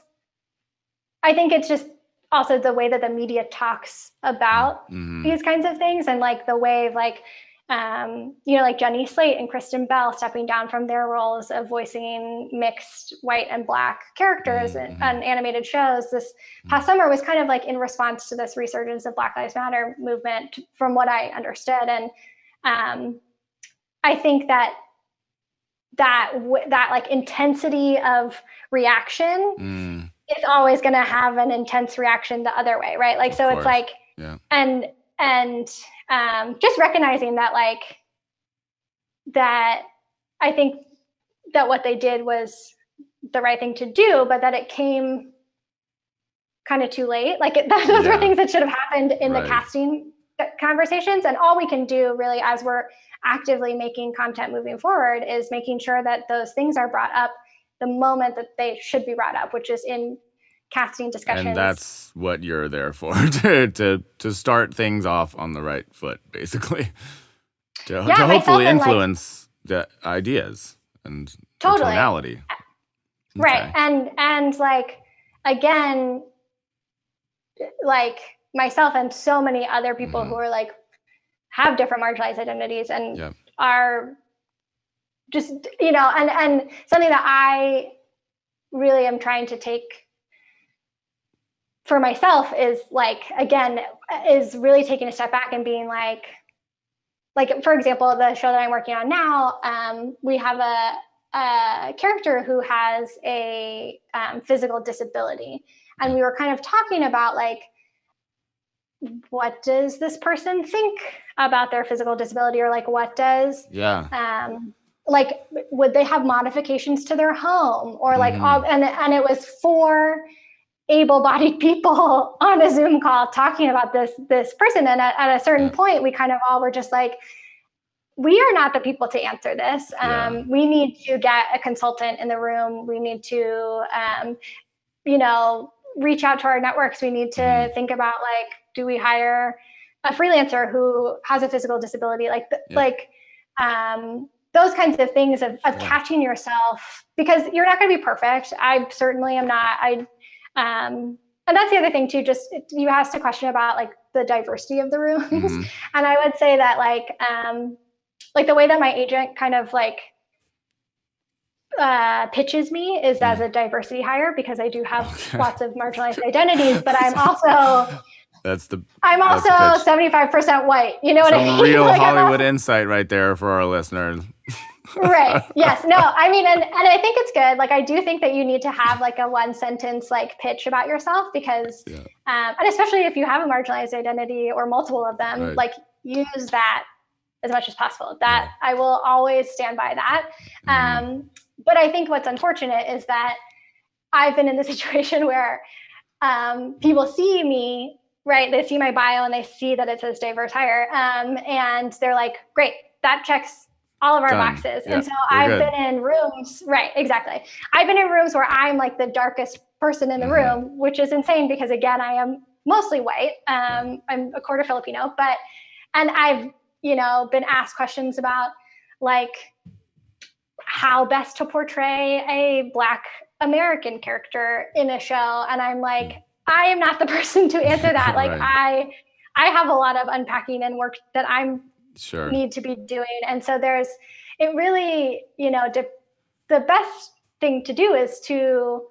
I think it's just also the way that the media talks about these kinds of things, and like the way of like, you know, like Jenny Slate and Kristen Bell stepping down from their roles of voicing mixed white and Black characters on animated shows this past summer was kind of like in response to this resurgence of Black Lives Matter movement, from what I understood. And I think that like intensity of reaction is always going to have an intense reaction the other way, right? Like, so it's like, and just recognizing that, like, that I think that what they did was the right thing to do, but that it came kind of too late. Like those were things that should have happened in the casting conversations. And all we can do really as we're actively making content moving forward is making sure that those things are brought up the moment that they should be brought up, which is in casting discussions. And that's what you're there for, to start things off on the right foot, basically. To hopefully influence the ideas and the tonality. Right. Okay. And like, again, like myself and so many other people who are like, have different marginalized identities and are just, you know, and something that I really am trying to take for myself is like, again, is really taking a step back and being like, for example, the show that I'm working on now, we have a character who has a physical disability. And we were kind of talking about like, what does this person think about their physical disability? Or like, what does, like, would they have modifications to their home? Or like, and it was 4 able-bodied people on a Zoom call talking about this person. And at a certain point, we kind of all were just like, we are not the people to answer this. We need to get a consultant in the room. We need to, you know, reach out to our networks. We need to think about like, do we hire a freelancer who has a physical disability? Like, those kinds of things of catching yourself, because you're not going to be perfect. I certainly am not. And that's the other thing too, just you asked a question about like the diversity of the rooms. And I would say that like the way that my agent kind of like pitches me is as a diversity hire, because I do have lots of marginalized identities, but I'm also I'm also 75% white. You know what I mean? Real like Hollywood insight right there for our listeners. Right. Yes. No, I mean, and I think it's good. Like, I do think that you need to have like a 1 sentence like pitch about yourself, because, and especially if you have a marginalized identity or multiple of them, like use that as much as possible. That I will always stand by that. But I think what's unfortunate is that I've been in the situation where people see me, right? They see my bio and they see that it says diverse hire, and they're like, great, that checks all of our boxes. And so I've been in rooms, right, exactly. I've been in rooms where I'm like the darkest person in the room, which is insane because again, I am mostly white. I'm a quarter Filipino, and I've, you know, been asked questions about like how best to portray a Black American character in a show. And I'm like, I am not the person to answer that. Like I have a lot of unpacking and work that I'm need to be doing. And so it really, you know, the best thing to do is to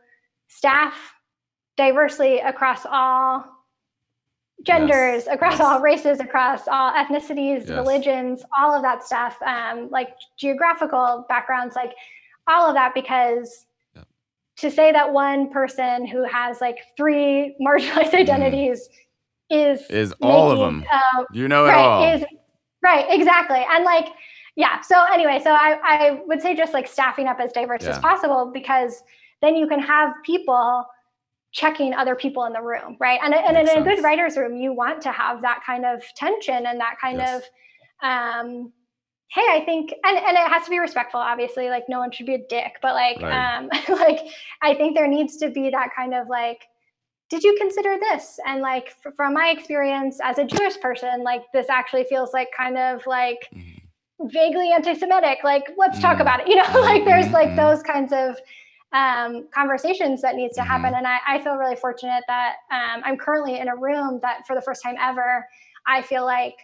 staff diversely across all genders, across all races, across all ethnicities, religions, all of that stuff, like geographical backgrounds, like all of that, because to say that one person who has like 3 marginalized identities is all of them, you know, it all. Right, exactly. And like, so anyway, so I would say just like staffing up as diverse as possible, because then you can have people checking other people in the room, right? And in a good writer's room, you want to have that kind of tension and that kind of, hey, I think, and it has to be respectful, obviously, like no one should be a dick, but like, like, I think there needs to be that kind of like, did you consider this? And like, from my experience as a Jewish person, like this actually feels like kind of like vaguely anti-Semitic, like, let's talk about it. You know, like there's like those kinds of conversations that needs to happen. And I feel really fortunate that I'm currently in a room that for the first time ever, I feel like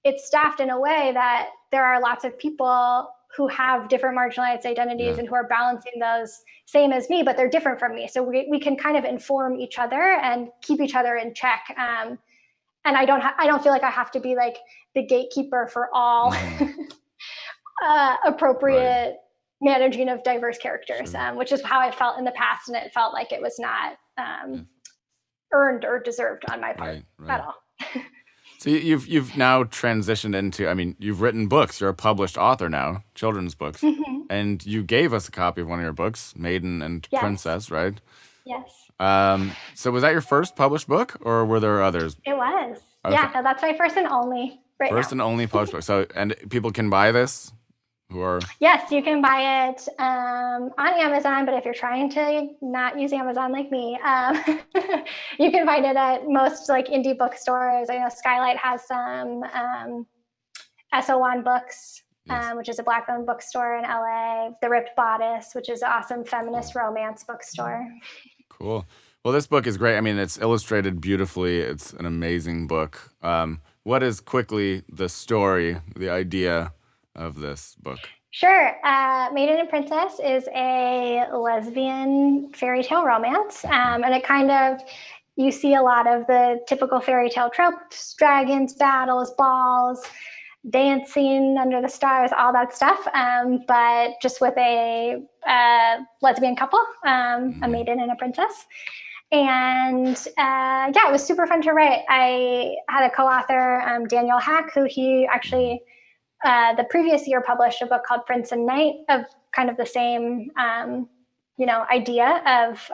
it's staffed in a way that there are lots of people who have different marginalized identities and who are balancing those same as me, but they're different from me. So we can kind of inform each other and keep each other in check. And I don't feel like I have to be like the gatekeeper for all appropriate managing of diverse characters, which is how I felt in the past. And it felt like it was not earned or deserved on my part at all. So you've now transitioned into, I mean, you've written books. You're a published author now, children's books. And you gave us a copy of one of your books, Maiden and Princess, right? Yes. So was that your first published book, or were there others? It was. Okay. Yeah, no, that's my first and only right First now. and only published book. So, and people can buy this who are... Yes, you can buy it on Amazon, but if you're trying to not use Amazon like me, you can find it at most like indie bookstores. I know Skylight has some, SO1 Books, Yes. which is a Black-owned bookstore in LA. The Ripped Bodice, which is an awesome feminist romance bookstore. Cool. Well, this book is great. I mean, it's illustrated beautifully. It's an amazing book. What is quickly the story, the idea of this book? Sure. Maiden and Princess is a lesbian fairy tale romance. And it kind of, you see a lot of the typical fairy tale tropes, dragons, battles, balls, dancing under the stars, all that stuff. But just with a lesbian couple, a maiden and a princess. And yeah, it was super fun to write. I had a co-author, Daniel Hack, who he actually the previous year published a book called Prince and Knight, of kind of the same idea of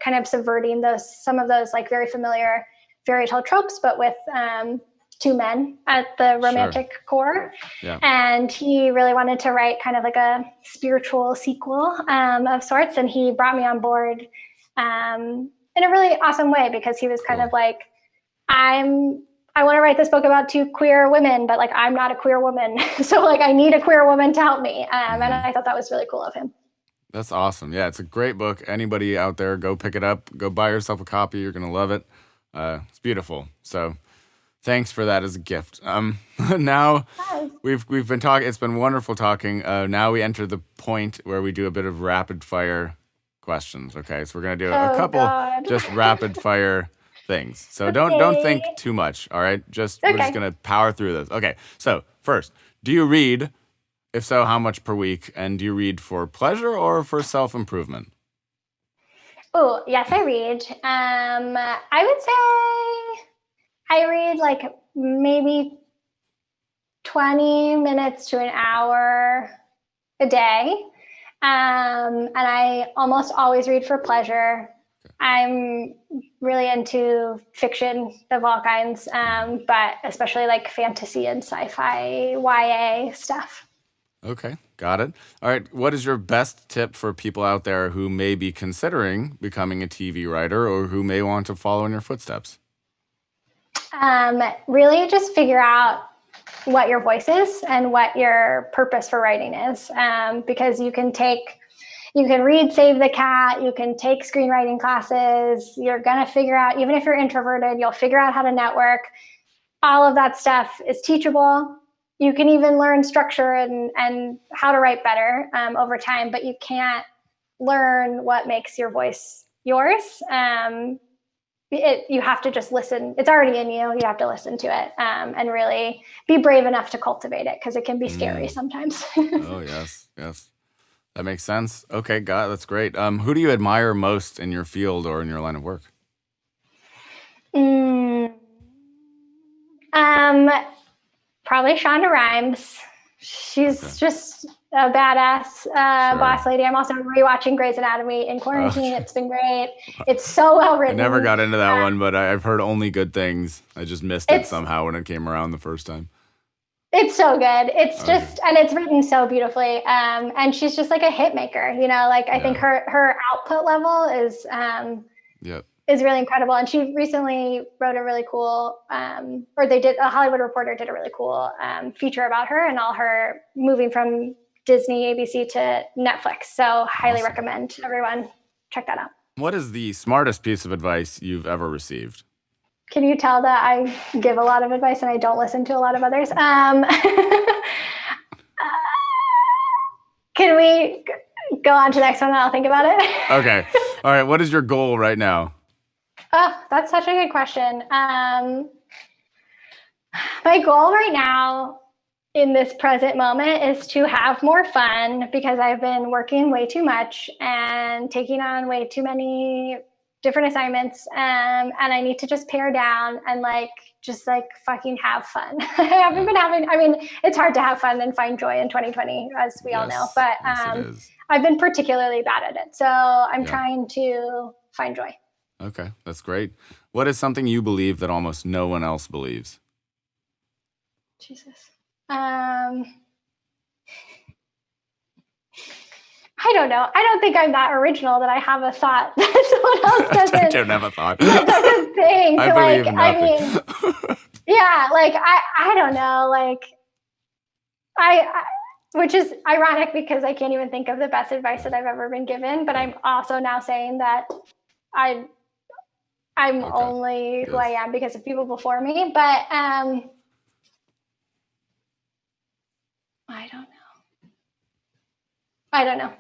kind of subverting some of those like very familiar fairy tale tropes, but with two men at the romantic core. Yeah. And he really wanted to write kind of like a spiritual sequel of sorts, and he brought me on board in a really awesome way, because he was kind of like, I want to write this book about two queer women, but like, I'm not a queer woman. So like, I need a queer woman to help me. And I thought that was really cool of him. That's awesome. Yeah, it's a great book. Anybody out there, go pick it up. Go buy yourself a copy. You're going to love it. It's beautiful. So thanks for that as a gift. Now we've been talking. It's been wonderful talking. Now we enter the point where we do a bit of rapid fire questions. Okay, so we're going to do a couple just rapid fire things. So don't think too much. All right, we're just gonna power through this. Okay. So first, do you read? If so, how much per week? And do you read for pleasure or for self-improvement? Oh, yes, I read. I would say I read like maybe 20 minutes to an hour a day. And I almost always read for pleasure. I'm really into fiction of all kinds, but especially like fantasy and sci-fi, YA stuff. Okay, got it. All right, what is your best tip for people out there who may be considering becoming a TV writer or who may want to follow in your footsteps? Really just figure out what your voice is and what your purpose for writing is, because you can read Save the Cat, you can take screenwriting classes, you're going to figure out, even if you're introverted, you'll figure out how to network. All of that stuff is teachable. You can even learn structure and how to write better over time, but you can't learn what makes your voice yours. You have to just listen. It's already in you. You have to listen to it and really be brave enough to cultivate it, because it can be scary sometimes. Oh, yes. That makes sense. Okay, got it. That's great. Who do you admire most in your field or in your line of work? Probably Shonda Rhimes. She's just a badass boss lady. I'm also rewatching Grey's Anatomy in quarantine. It's been great. It's so well written. I never got into that one, but I've heard only good things. I just missed it somehow when it came around the first time. It's so good. It's just, and it's written so beautifully. And she's just like a hit maker, like I think her output level is really incredible. And she recently wrote a really cool, a Hollywood Reporter did a really cool feature about her and all her moving from Disney, ABC to Netflix. So highly recommend everyone check that out. What is the smartest piece of advice you've ever received? Can you tell that I give a lot of advice and I don't listen to a lot of others? Can we go on to the next one and I'll think about it? Okay. All right. What is your goal right now? Oh, that's such a good question. My goal right now in this present moment is to have more fun, because I've been working way too much and taking on way too many different assignments, and I need to just pare down and just fucking have fun. I haven't been having, I mean, it's hard to have fun and find joy in 2020, as we all know, but I've been particularly bad at it. So I'm trying to find joy. Okay, that's great. What is something you believe that almost no one else believes? Jesus. I don't know. I don't think I'm that original that I have a thought that someone else doesn't. I don't have a thought. That doesn't think. I believe nothing. I mean, yeah, I don't know. Which is ironic because I can't even think of the best advice that I've ever been given. But I'm also now saying that I'm only who I am because of people before me. But I don't know.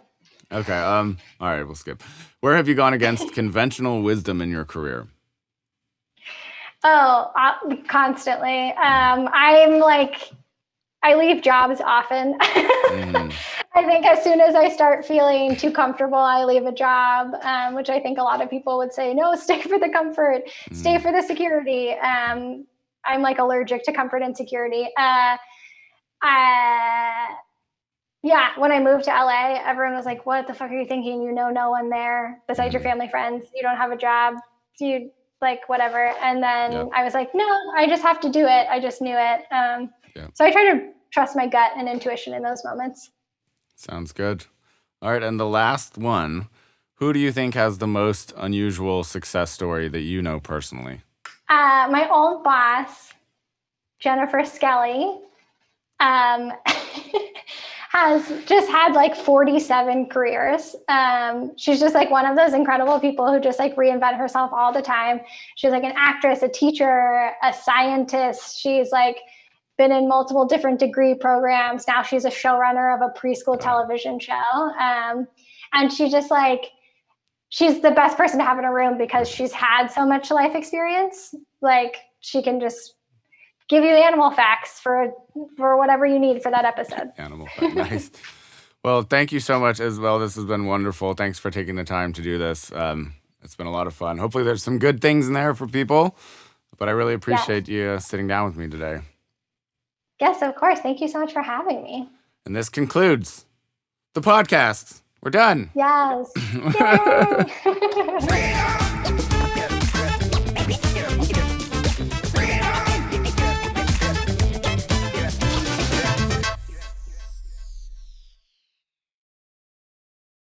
Okay. All right, we'll skip. Where have you gone against conventional wisdom in your career? Oh, constantly. I leave jobs often. I think as soon as I start feeling too comfortable, I leave a job, which I think a lot of people would say, no, stay for the comfort, stay for the security. I'm allergic to comfort and security. Yeah, when I moved to LA, everyone was like, what the fuck are you thinking? You know no one there besides your family, friends. You don't have a job. You whatever. And then I was like, no, I just have to do it. I just knew it. So I try to trust my gut and intuition in those moments. Sounds good. All right, and the last one, who do you think has the most unusual success story that you know personally? My old boss, Jennifer Skelly, has just had 47 careers. She's just one of those incredible people who just reinvent herself all the time. She's an actress, a teacher, a scientist. She's been in multiple different degree programs. Now she's a showrunner of a preschool television show. And she just she's the best person to have in a room because she's had so much life experience. She can just give you animal facts for whatever you need for that episode. Animal facts, nice. Well, thank you so much, Isabel. This has been wonderful. Thanks for taking the time to do this. It's been a lot of fun. Hopefully there's some good things in there for people, but I really appreciate you sitting down with me today. Yes, of course. Thank you so much for having me. And this concludes the podcast. We're done. Yes. Yay!